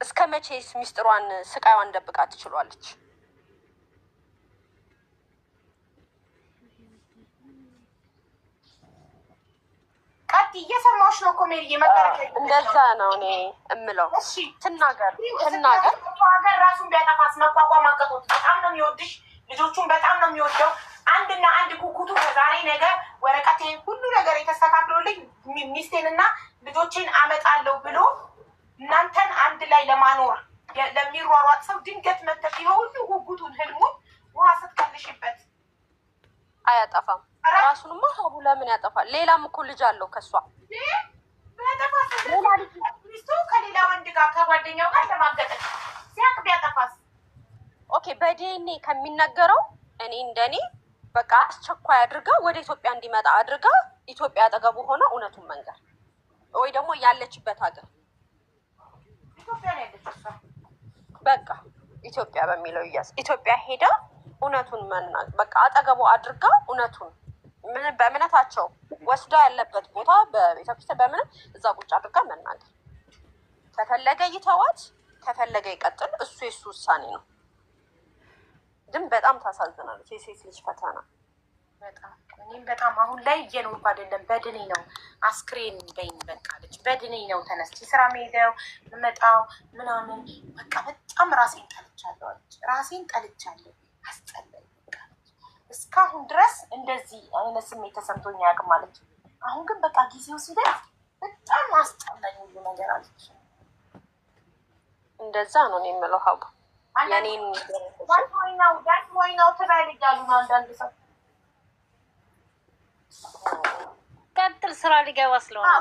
Speaker 3: እስከ መቼስ ሚስጥሯን ስቃይዋን ደብቃ ትችሏለች?
Speaker 1: ቀጥ እየሰማሁሽ ነው እኮ ሜሪ።
Speaker 3: እንደዛ ነው እኔ እምለው። ትናገር
Speaker 1: ሀገር ራሱን ቢያጠፋስ መቋቋም አቅቶት በጣም ነው የሚወድሽ፣ ልጆቹን በጣም ነው የሚወደው። አንድና አንድ ኩኩቱ ከዛሬ ነገ ወረቀቴ ሁሉ ነገር የተስተካክሎልኝ ሚስቴንና ልጆችን አመጣለሁ ብሎ እናንተን አንድ ላይ ለማኖር ለሚሯሯጥ ሰው ድንገት መተሽ ሁሉ ጉጉቱን ህልሙን ውሃ ስትቀልሽበት
Speaker 3: አያጠፋም። ራሱንማ ሀቡ ለምን ያጠፋል? ሌላም እኮ ልጅ አለው ከሷ።
Speaker 1: ሚስቱ ከሌላ ወንድ ጋር ከጓደኛው ጋር ለማገጠች ሲያቅ ቢያጠፋስ?
Speaker 3: ኦኬ በዲኤንኤ ከሚነገረው እኔ እንደኔ በቃ አስቸኳይ አድርጋ ወደ ኢትዮጵያ እንዲመጣ አድርጋ ኢትዮጵያ አጠገቡ ሆነ እውነቱን መንገር ወይ ደግሞ ያለችበት ሀገር በቃ ኢትዮጵያ በሚለው እያዝ ኢትዮጵያ ሄዳ እውነቱን መናገር በቃ አጠገቡ አድርጋ እውነቱን በእምነታቸው ወስዳ ያለበት ቦታ በቤተክርስቲያን በምን እዛ ቁጭ አድርጋ መናገር። ከፈለገ ይተዋት፣ ከፈለገ ይቀጥል፣ እሱ የሱ ውሳኔ ነው። ግን በጣም ታሳዝናለች የሴት ልጅ ፈተና
Speaker 1: በጣም። እኔም በጣም አሁን ላይ እየኖርኩ አይደለም፣ በድኔ ነው አስክሬን በይኝ በቃለች። በድኔ ነው ተነስቼ ስራ መሄደው መጣው ምናምን በቃ በጣም ራሴን ጠልቻለሁ አለች። ራሴን ጠልቻለሁ፣ አስጠላኝ በቃለች። እስካሁን ድረስ እንደዚህ አይነት ስሜት ተሰምቶኝ አያውቅም አለች። አሁን ግን በቃ ጊዜው ሲደርስ በጣም አስጠላኝ ሁሉ ነገር አለች።
Speaker 3: እንደዛ ነው እኔ የምለው ሀቡ የኔን
Speaker 1: ዳትሞይናው ትበልጃሉ ነው አንዳንድ ሰው
Speaker 2: ቀጥል ስራ ሊገባ ስለሆነ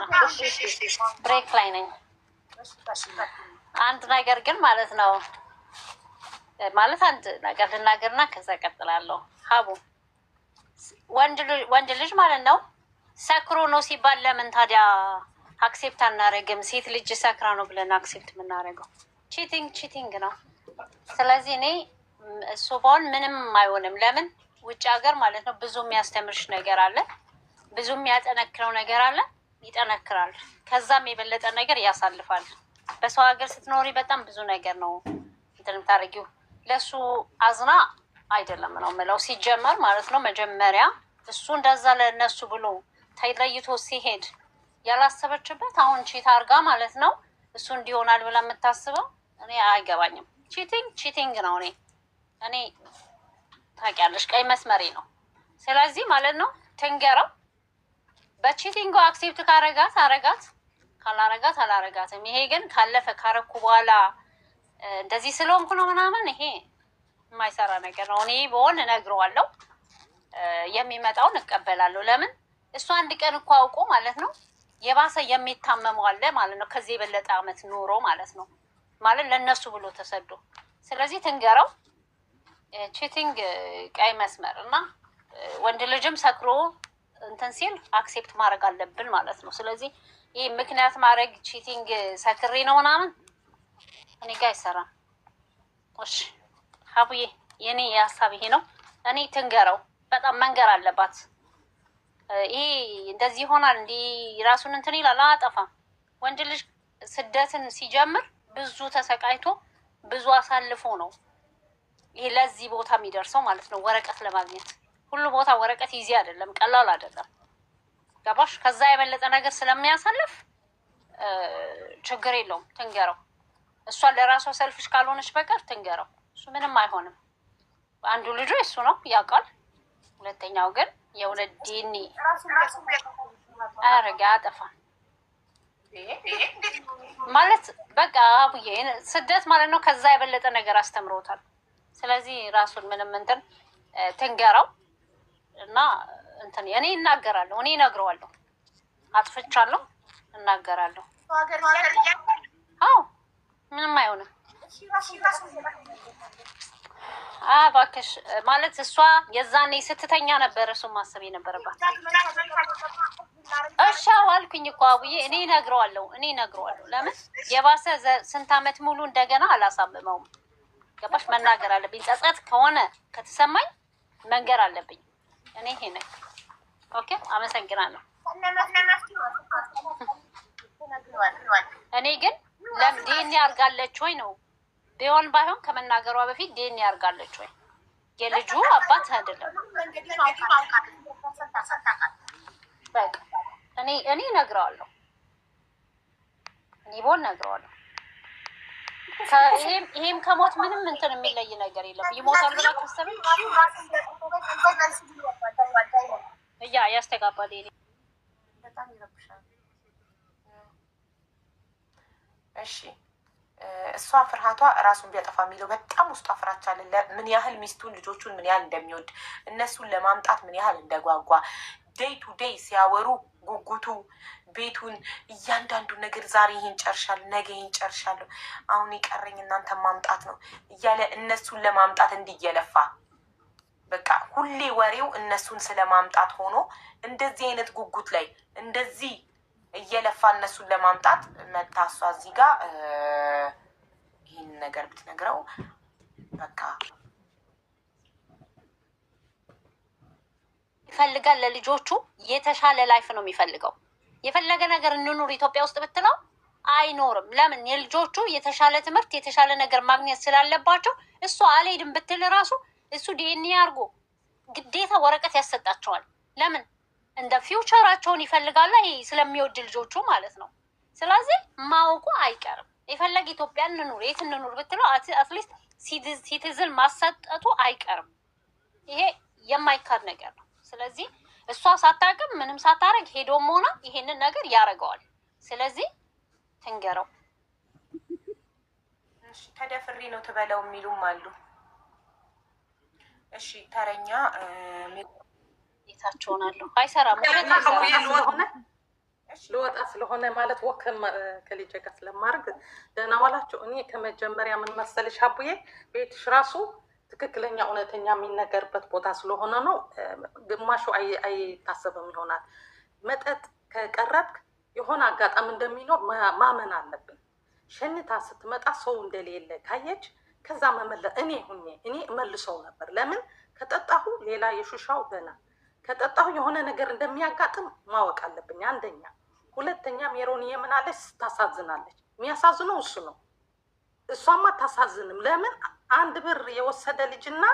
Speaker 2: ብሬክ ላይ ነኝ። አንድ ነገር ግን ማለት ነው ማለት አንድ ነገር ልናገርና ከዛ ቀጥላለሁ። ሀቡ ወንድ ልጅ ማለት ነው ሰክሮ ነው ሲባል ለምን ታዲያ አክሴፕት አናደርግም? ሴት ልጅ ሰክራ ነው ብለን አክሴፕት የምናደርገው ቺቲንግ ነው። ስለዚህ እኔ እሱ በሆን ምንም አይሆንም። ለምን ውጭ ሀገር ማለት ነው ብዙ የሚያስተምርሽ ነገር አለ፣ ብዙ የሚያጠነክረው ነገር አለ፣ ይጠነክራል። ከዛም የበለጠ ነገር ያሳልፋል። በሰው ሀገር ስትኖሪ በጣም ብዙ ነገር ነው እንትን የምታደርጊው። ለእሱ አዝና አይደለም ነው የምለው ሲጀመር ማለት ነው። መጀመሪያ እሱ እንደዛ ለእነሱ ብሎ ተለይቶ ሲሄድ ያላሰበችበት አሁን ቺት አርጋ ማለት ነው እሱ እንዲሆናል ብላ የምታስበው እኔ አይገባኝም። ቺቲንግ ነው። እኔ ታውቂያለሽ ቀይ መስመሬ ነው። ስለዚህ ማለት ነው ትንገረው በቺቲንግ አክሴፕት ካረጋት አረጋት፣ ካላረጋት አላረጋትም። ይሄ ግን ካለፈ ካረኩ በኋላ እንደዚህ ስለሆንኩ ነው ምናምን፣ ይሄ የማይሰራ ነገር ነው። እኔ በሆን እነግረዋለሁ፣ የሚመጣውን እቀበላለሁ። ለምን እሱ አንድ ቀን እኮ አውቆ ማለት ነው የባሰ የሚታመመው አለ ማለት ነው። ከዚህ የበለጠ አመት ኖሮ ማለት ነው ማለት ለእነሱ ብሎ ተሰዶ። ስለዚህ ትንገረው ቺቲንግ ቀይ መስመር እና ወንድ ልጅም ሰክሮ እንትን ሲል አክሴፕት ማድረግ አለብን ማለት ነው። ስለዚህ ይህ ምክንያት ማድረግ ቺቲንግ ሰክሬ ነው ምናምን እኔ ጋር አይሰራም። እሺ ሀቡዬ የኔ የሀሳብ ይሄ ነው። እኔ ትንገረው፣ በጣም መንገር አለባት። ይሄ እንደዚህ ይሆናል እንዲህ ራሱን እንትን ይላል፣ አጠፋም። ወንድ ልጅ ስደትን ሲጀምር ብዙ ተሰቃይቶ ብዙ አሳልፎ ነው ይሄ ለዚህ ቦታ የሚደርሰው ማለት ነው። ወረቀት ለማግኘት ሁሉ ቦታ ወረቀት ይዚ አይደለም፣ ቀላል አይደለም። ገባሽ? ከዛ የበለጠ ነገር ስለሚያሳልፍ ችግር የለውም ትንገረው። እሷ ለራሷ ሰልፍሽ ካልሆነች በቀር ትንገረው። እሱ ምንም አይሆንም። አንዱ ልጁ እሱ ነው ያውቃል። ሁለተኛው ግን የእውነት ዲኒ አረጋ አጠፋ ማለት በቃ አቡዬ ስደት ማለት ነው። ከዛ የበለጠ ነገር አስተምሮታል። ስለዚህ ራሱን ምንም እንትን ትንገረው እና እንትን እኔ እናገራለሁ፣ እኔ እነግረዋለሁ። አጥፍቻለሁ፣ እናገራለሁ። አዎ ምንም አይሆንም። እባክሽ ማለት እሷ የዛኔ ስትተኛ ነበር እሱ ማሰብ የነበረባት። እሺ አልኩኝ እኮ አቡዬ፣ እኔ እነግረዋለሁ፣ እኔ እነግረዋለሁ። ለምን የባሰ ስንት አመት ሙሉ እንደገና አላሳምመውም። ገባሽ? መናገር አለብኝ። ጸጸት ከሆነ ከተሰማኝ መንገር አለብኝ። እኔ ይሄ ነኝ። ኦኬ አመሰግናለሁ። እኔ ግን ዲኤንኤ አድርጋለች ወይ ነው ቢሆን ባይሆን ከመናገሯ በፊት ዲኤንኤ አድርጋለች ወይ? የልጁ አባት አይደለም። በቃ እኔ እነግረዋለሁ፣ እኔ ቦን እነግረዋለሁ። ይሄም ከሞት ምንም እንትን የሚለይ ነገር የለም። ይሞታል ብላ ከሰበች ያስተጋባል።
Speaker 1: በጣም ይረብሻል። እሺ እሷ ፍርሃቷ ራሱን ቢያጠፋ የሚለው በጣም ውስጧ ፍራቻ አለ። ምን ያህል ሚስቱን ልጆቹን ምን ያህል እንደሚወድ እነሱን ለማምጣት ምን ያህል እንደጓጓ ዴይ ቱ ዴይ ሲያወሩ ጉጉቱ ቤቱን እያንዳንዱ ነገር ዛሬ ይሄን ጨርሻለሁ፣ ነገ ይሄን ጨርሻለሁ፣ አሁን የቀረኝ እናንተ ማምጣት ነው እያለ እነሱን ለማምጣት እንዲየለፋ በቃ ሁሌ ወሬው እነሱን ስለማምጣት ሆኖ እንደዚህ አይነት ጉጉት ላይ እንደዚህ እየለፋ እነሱን ለማምጣት መታ እሷ እዚህ ጋር ይህን ነገር ብትነግረው በቃ
Speaker 2: ይፈልጋል። ለልጆቹ የተሻለ ላይፍ ነው የሚፈልገው። የፈለገ ነገር እንኑር ኢትዮጵያ ውስጥ ብትለው አይኖርም። ለምን? የልጆቹ የተሻለ ትምህርት የተሻለ ነገር ማግኘት ስላለባቸው እሱ አልሄድም ብትል ራሱ እሱ ዲኤንኤ አድርጎ ግዴታ ወረቀት ያሰጣቸዋል። ለምን? እንደ ፊውቸራቸውን ይፈልጋል። ይሄ ስለሚወድ ልጆቹ ማለት ነው። ስለዚህ ማወቁ አይቀርም። የፈለገ ኢትዮጵያ እንኑር የት እንኑር ብትለው አትሊስት ሲቲዝን ማሰጠቱ አይቀርም። ይሄ የማይካድ ነገር ነው። ስለዚህ እሷ ሳታውቅም ምንም ሳታረግ ሄዶም ሆና ይሄንን ነገር ያደርገዋል። ስለዚህ ትንገረው።
Speaker 1: እሺ ተደፍሬ ነው ትበለው የሚሉም አሉ። እሺ ተረኛ
Speaker 2: ቤታቸውን አሉ አይሰራም።
Speaker 4: ልወጣ ስለሆነ ማለት ወክም ከልጄ ጋር ስለማድረግ ደህና ዋላችሁ። እኔ ከመጀመሪያ ምን መሰለሽ አቡዬ ቤትሽ ራሱ ትክክለኛ እውነተኛ የሚነገርበት ቦታ ስለሆነ ነው። ግማሹ አይታሰብም ይሆናል። መጠጥ ከቀረብክ የሆነ አጋጣሚ እንደሚኖር ማመን አለብን። ሸንታ ስትመጣ ሰው እንደሌለ ካየች ከዛ መመለስ እኔ እመልሰው ነበር። ለምን ከጠጣሁ ሌላ የሹሻው ገና ከጠጣሁ የሆነ ነገር እንደሚያጋጥም ማወቅ አለብኝ። አንደኛ። ሁለተኛ ሜሮን የምናለች ታሳዝናለች። የሚያሳዝነው እሱ ነው። እሷማ ታሳዝንም። ለምን አንድ ብር የወሰደ ልጅና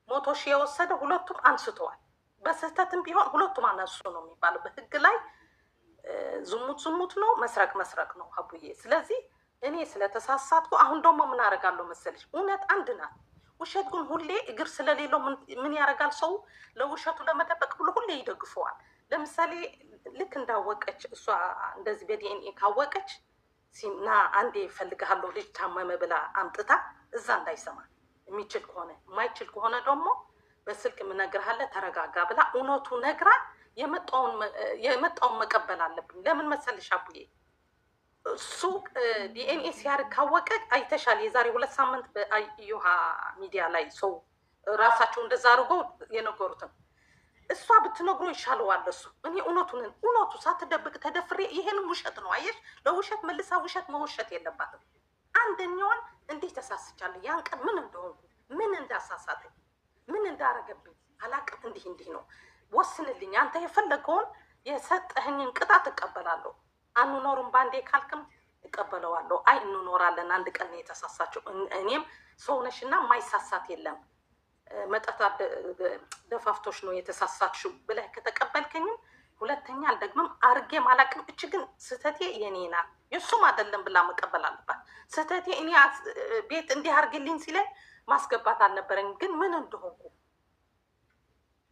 Speaker 4: 100 ሺህ የወሰደ ሁለቱም አንስተዋል። በስህተትም ቢሆን ሁለቱም አነሱ ነው የሚባለው። በህግ ላይ ዝሙት ነው፣ መስረቅ ነው አቡዬ። ስለዚህ እኔ ስለተሳሳትኩ አሁን ደግሞ ምን አደርጋለሁ መሰለሽ? እውነት አንድ ናት። ውሸት ግን ሁሌ እግር ስለሌለው ምን ያደርጋል ሰው ለውሸቱ ለመደበቅ ብሎ ሁሌ ይደግፈዋል። ለምሳሌ ልክ እንዳወቀች እሷ እንደዚህ በዲኤንኤ ካወቀች ና አንዴ እፈልግሃለሁ ልጅ ታመመ ብላ አምጥታ እዛ እንዳይሰማ የሚችል ከሆነ የማይችል ከሆነ ደግሞ በስልክ የምነግርሃለ ተረጋጋ ብላ እውነቱ ነግራ የመጣውን መቀበል አለብኝ። ለምን መሰልሽ አቡዬ እሱ ዲኤንኤ ሲያርግ ካወቀ አይተሻል። የዛሬ 2 ሳምንት በአዩሃ ሚዲያ ላይ ሰው ራሳቸው እንደዛ አድርጎ የነገሩትን እሷ ብትነግሮ ይሻለዋል። እሱ እኔ እውነቱ ሳትደብቅ ተደፍሬ ይሄንም ውሸት ነው አየሽ። ለውሸት መልሳ ውሸት መውሸት የለባትም። አንደኛዋን እንዴት ተሳስቻለሁ ያን ቀን ምን እንደሆንኩ ምን እንዳሳሳተኝ ምን እንዳረገብኝ አላቅም። እንዲህ ነው ወስንልኝ። አንተ የፈለገውን የሰጠህኝን ቅጣት እቀበላለሁ። አንኖርም ባንዴ ካልክም እቀበለዋለሁ። አይ እንኖራለን አንድ ቀን የተሳሳችው እኔም ሰውነሽና ማይሳሳት የለም መጠጣ ደፋፍቶሽ ነው የተሳሳትሽው ብለህ ከተቀበልከኝም ሁለተኛ አልደግምም አርጌ ማላቅም። እች ግን ስህተቴ የኔ ናት የሱም አይደለም ብላ መቀበል አለባት። ስህተቴ እኔ ቤት እንዲህ አርግልኝ ሲለኝ ማስገባት አልነበረኝ። ግን ምን እንደሆንኩ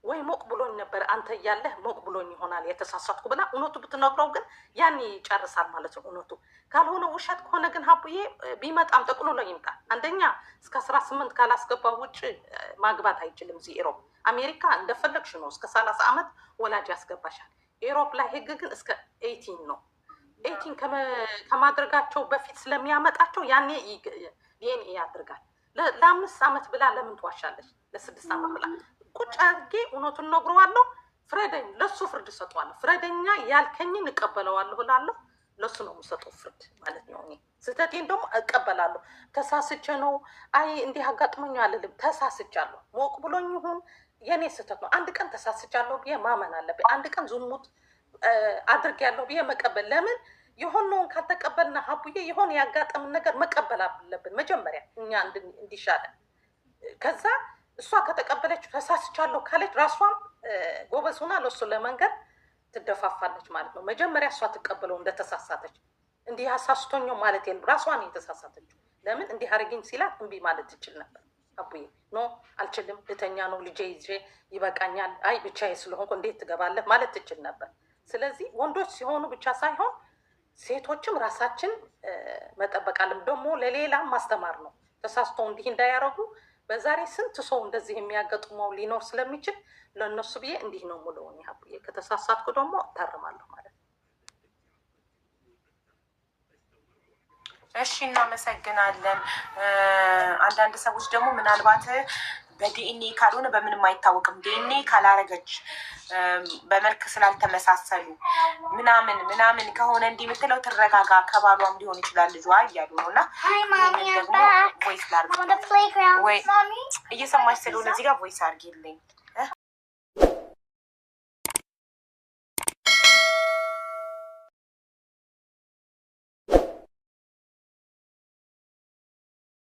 Speaker 4: ወይ ሞቅ ብሎኝ ነበር አንተ እያለህ ሞቅ ብሎኝ ይሆናል የተሳሳትኩ ብላ እውነቱ ብትነግረው ግን ያን ይጨርሳል ማለት ነው እውነቱ። ካልሆነ ውሸት ከሆነ ግን ሀቡዬ ቢመጣም ጠቅልሎ ይምጣ። አንደኛ እስከ 18 ካላስገባው ውጭ ማግባት አይችልም። እዚህ ኢሮፕ አሜሪካ እንደፈለግሽ ነው እስከ 30 ዓመት ወላጅ ያስገባሻል። ኢሮፕ ላይ ህግ ግን እስከ 18 ነው። 18 ከማድረጋቸው በፊት ስለሚያመጣቸው ያኔ ዲኤንኤ ያድርጋል። ለ5 ዓመት ብላ ለምን ትዋሻለች? ለ6 ዓመት ብላ ቁጭ አድርጌ እውነቱን ነግረዋለሁ። ፍረደኝ፣ ለሱ ፍርድ ሰጠዋለሁ። ፍረደኛ ያልከኝን እቀበለዋለሁ እላለሁ። ለሱ ነው የምሰጠው ፍርድ ማለት ነው። እኔ ስህተቴን ደግሞ እቀበላለሁ። ተሳስቼ ነው አይ እንዲህ አጋጥሞኝ አልልም። ተሳስቻለሁ። ሞቅ ብሎኝ ይሁን የኔ ስህተት ነው። አንድ ቀን ተሳስቻለሁ ብዬ ማመን አለብኝ። አንድ ቀን ዝሙት አድርጌያለሁ ብዬ መቀበል። ለምን የሆነውን ካልተቀበልና ሀቡዬ የሆነ ያጋጠምን ነገር መቀበል አለብን መጀመሪያ እኛ እንዲሻለን። ከዛ እሷ ከተቀበለችው ተሳስቻለሁ ካለች ራሷም ጎበዝ ሆና ለሱ ለመንገድ ትደፋፋለች ማለት ነው። መጀመሪያ እሷ ትቀበለው እንደተሳሳተች። እንዲህ አሳስቶኛው ማለት የለም ራሷን የተሳሳተችው። ለምን እንዲህ አድርጊኝ ሲላት እምቢ ማለት ትችል ነበር። አቡዬ ኖ አልችልም፣ ልተኛ ነው፣ ልጄ ይዤ ይበቃኛል፣ አይ ብቻዬ ስለሆንኩ እንዴት ትገባለህ ማለት ትችል ነበር። ስለዚህ ወንዶች ሲሆኑ ብቻ ሳይሆን ሴቶችም ራሳችን መጠበቅ አለም። ደግሞ ለሌላም ማስተማር ነው። ተሳስቶ እንዲህ እንዳያረጉ በዛሬ ስንት ሰው እንደዚህ የሚያገጥመው ሊኖር ስለሚችል ለእነሱ ብዬ እንዲህ ነው ሙሉውን ያብዬ ከተሳሳትኩ ደግሞ እታርማለሁ ማለት ነው።
Speaker 1: እሺ እናመሰግናለን። አንዳንድ ሰዎች ደግሞ ምናልባት በዲኤንኤ ካልሆነ በምንም አይታወቅም ዲኤንኤ ካላረገች በመልክ ስላልተመሳሰሉ ምናምን ከሆነ እንዲህ የምትለው ትረጋጋ ከባሏም ሊሆን ይችላል ልጇ እያሉ ነው። እና ይህንን ደግሞ ቮይስ ላርግ ወይ እየሰማች ስለሆነ እዚህ ጋር ቮይስ አርጊልኝ